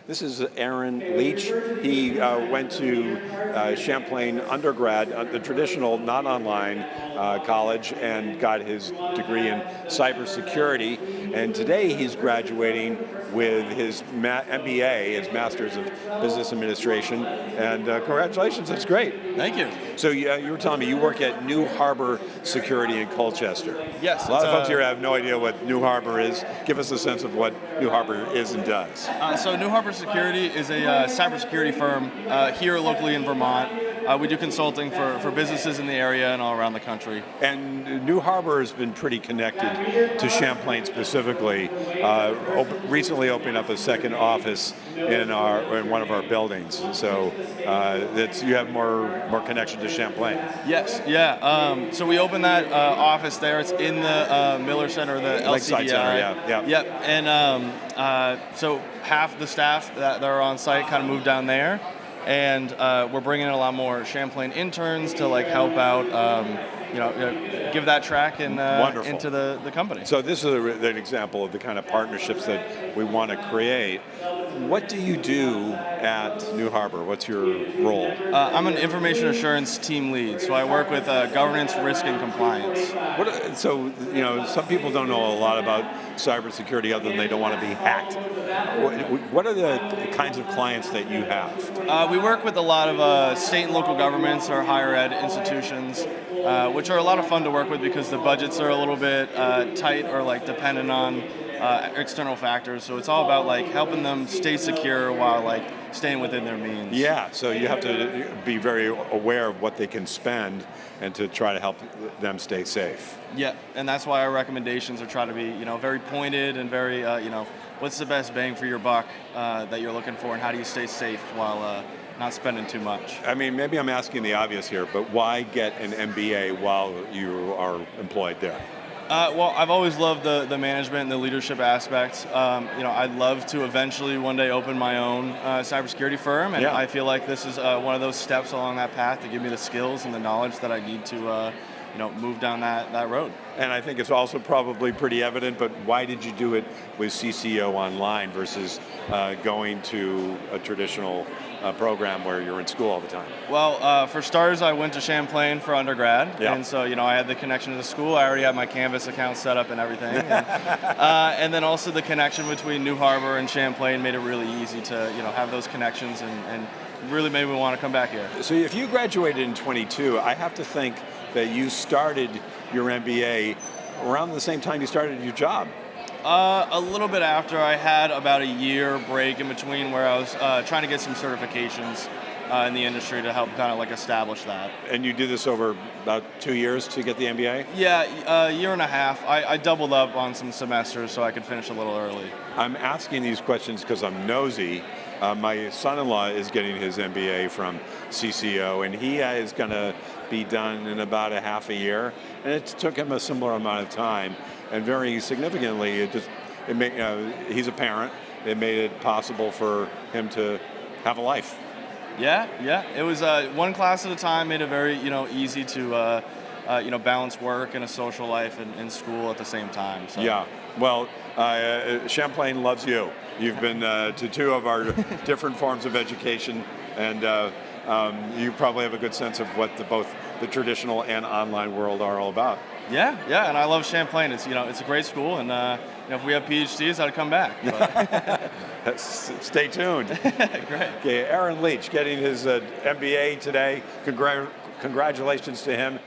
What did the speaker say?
This is Aaron Leach. He went to Champlain undergrad, the traditional, not online college, and got his degree in cybersecurity. And today he's graduating with his MBA, his Master's of Business Administration. And congratulations, that's great. Thank you. So you were telling me you work at New Harbor Security in Colchester. Yes. A lot of folks here have no idea what New Harbor is. Give us a sense of what New Harbor is and does. So New Harbor Security is a cybersecurity firm here locally in Vermont. We do consulting for businesses in the area and all around the country. And New Harbor has been pretty connected to Champlain specifically. Recently opened up a second office in one of our buildings. So you have more connection to Champlain. Yes, yeah. So we opened that office there. It's in the Miller Center, the LCDI. Lakeside Center, yeah. Yep. And so half the staff that are on site kind of moved down there. And we're bringing in a lot more Champlain interns to help out, give that track into the company. So this is an example of the kind of partnerships that we want to create. What do you do at New Harbor? What's your role? I'm an information assurance team lead, so I work with governance, risk, and compliance. Some people don't know a lot about cybersecurity other than they don't want to be hacked. What are the kinds of clients that you have? We work with a lot of state and local governments or higher ed institutions, which are a lot of fun to work with because the budgets are a little bit tight or dependent on external factors. So it's all about helping them stay secure while staying within their means. Yeah, so you have to be very aware of what they can spend and to try to help them stay safe. Yeah, and that's why our recommendations are trying to be very pointed and very what's the best bang for your buck that you're looking for, and how do you stay safe while not spending too much. I mean, maybe I'm asking the obvious here, but why get an MBA while you are employed there? Well, I've always loved the management and the leadership aspects. I'd love to eventually one day open my own cybersecurity firm, and I feel like this is one of those steps along that path to give me the skills and the knowledge that I need to move down that road. And I think it's also probably pretty evident, but why did you do it with CCO online versus going to a traditional program where you're in school all the time? Well, for starters, I went to Champlain for undergrad, and so I had the connection to the school. I already had my Canvas account set up and everything, and then also the connection between New Harbor and Champlain made it really easy to have those connections and really made me want to come back here. So if you graduated in 22, I have to think that you started your MBA around the same time you started your job. A little bit after. I had about a year break in between where I was trying to get some certifications in the industry to help kind of establish that. And you did this over about 2 years to get the MBA? Yeah, a year and a half. I doubled up on some semesters so I could finish a little early. I'm asking these questions because I'm nosy. My son-in-law is getting his MBA from CCO, and he is going to be done in about a half a year. And it took him a similar amount of time. And very significantly, he's a parent. It made it possible for him to have a life. Yeah. It was one class at a time. Made it very easy to balance work and a social life and school at the same time. So. Yeah. Well, Champlain loves you. You've been to two of our different forms of education, and you probably have a good sense of what both the traditional and online world are all about. Yeah, and I love Champlain. It's it's a great school, and if we have PhDs, I'd come back. Stay tuned. Great. Okay, Aaron Leach getting his MBA today. Congratulations to him.